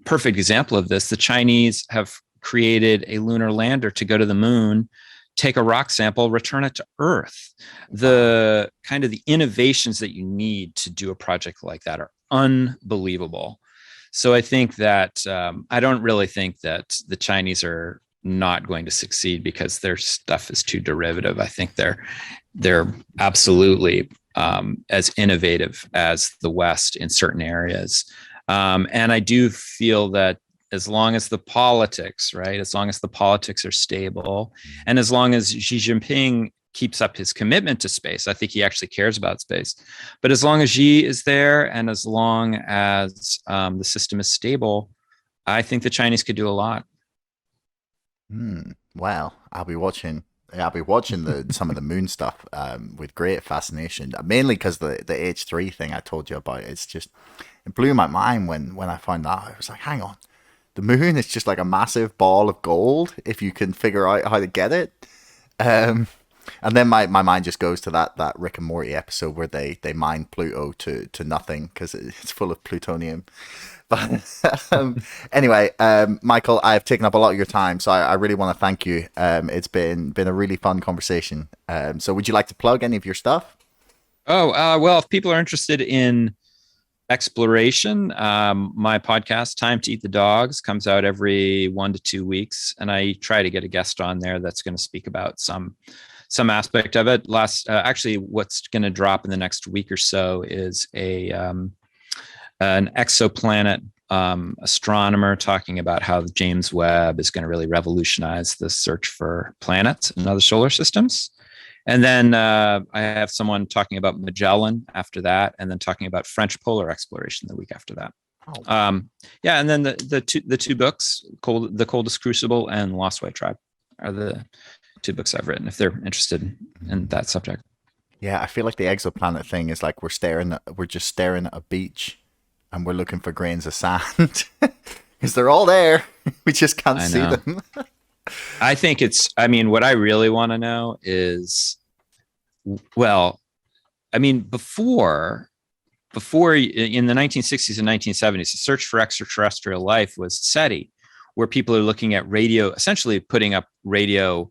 [SPEAKER 2] Perfect example of this: the Chinese have created a lunar lander to go to the moon, take a rock sample, return it to Earth. The kind of the innovations that you need to do a project like that are unbelievable. So I think that I don't really think that the Chinese are not going to succeed because their stuff is too derivative. I think they're absolutely as innovative as the West in certain areas. And I do feel that as long as the politics, right, as long as the politics are stable, and as long as Xi Jinping keeps up his commitment to space, I think he actually cares about space. But as long as Xi is there, and as long as the system is stable, I think the Chinese could do a lot.
[SPEAKER 1] Well, I'll be watching some of the moon stuff with great fascination. Mainly because the H3 thing I told you about, it blew my mind when I found that. I was like, hang on, the moon is just like a massive ball of gold if you can figure out how to get it. And then my mind just goes to that Rick and Morty episode where they mine Pluto to nothing because it's full of plutonium. But anyway, Michael, I've taken up a lot of your time, so I really want to thank you. It's been a really fun conversation. So would you like to plug any of your stuff?
[SPEAKER 2] Well, if people are interested in exploration, my podcast, Time to Eat the Dogs, comes out every 1 to 2 weeks, and I try to get a guest on there that's going to speak about some aspect of it. Actually, what's going to drop in the next week or so is an exoplanet astronomer talking about how James Webb is going to really revolutionize the search for planets and other solar systems. And then I have someone talking about Magellan after that, and then talking about French polar exploration the week after that. And then the two books, The Coldest Crucible and Lost White Tribe, are the 2 books I've written if they're interested in that subject.
[SPEAKER 1] Yeah, I feel like the exoplanet thing is like we're just staring at a beach and we're looking for grains of sand because they're all there. We just can't see them.
[SPEAKER 2] I think what I really want to know is, before in the 1960s and 1970s, the search for extraterrestrial life was SETI, where people are looking at radio, essentially putting up radio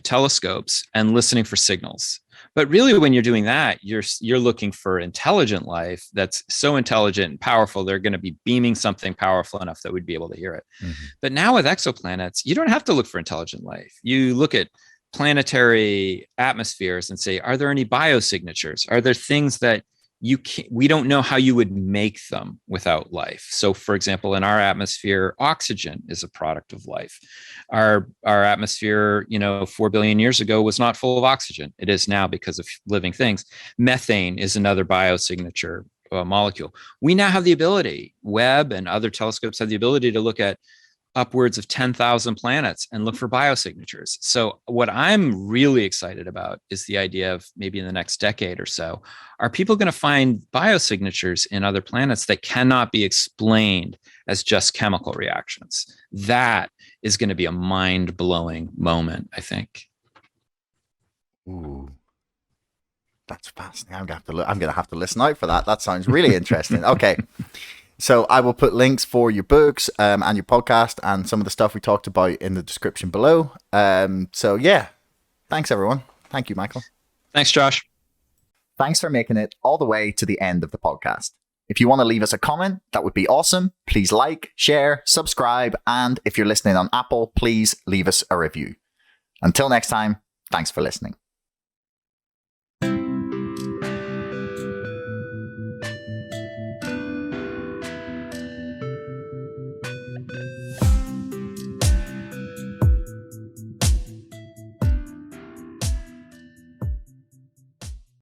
[SPEAKER 2] telescopes and listening for signals. But really, when you're doing that, you're looking for intelligent life that's so intelligent and powerful, they're going to be beaming something powerful enough that we'd be able to hear it. Mm-hmm. But now with exoplanets, you don't have to look for intelligent life. You look at planetary atmospheres and say, are there any biosignatures? Are there things that we don't know how you would make them without life? So, for example, in our atmosphere, oxygen is a product of life. Our atmosphere, 4 billion years ago was not full of oxygen. It is now because of living things. Methane is another biosignature molecule. We now have the ability, Webb and other telescopes have the ability to look at upwards of 10,000 planets and look for biosignatures. So what I'm really excited about is the idea of maybe in the next decade or so, are people going to find biosignatures in other planets that cannot be explained as just chemical reactions? That is going to be a mind-blowing moment, I think.
[SPEAKER 1] Ooh, that's fascinating. I'm going to have to listen out for that. That sounds really interesting. Okay. So I will put links for your books and your podcast and some of the stuff we talked about in the description below. So yeah, thanks everyone. Thank you, Michael.
[SPEAKER 2] Thanks, Josh.
[SPEAKER 1] Thanks for making it all the way to the end of the podcast. If you want to leave us a comment, that would be awesome. Please like, share, subscribe, and if you're listening on Apple, please leave us a review. Until next time, thanks for listening.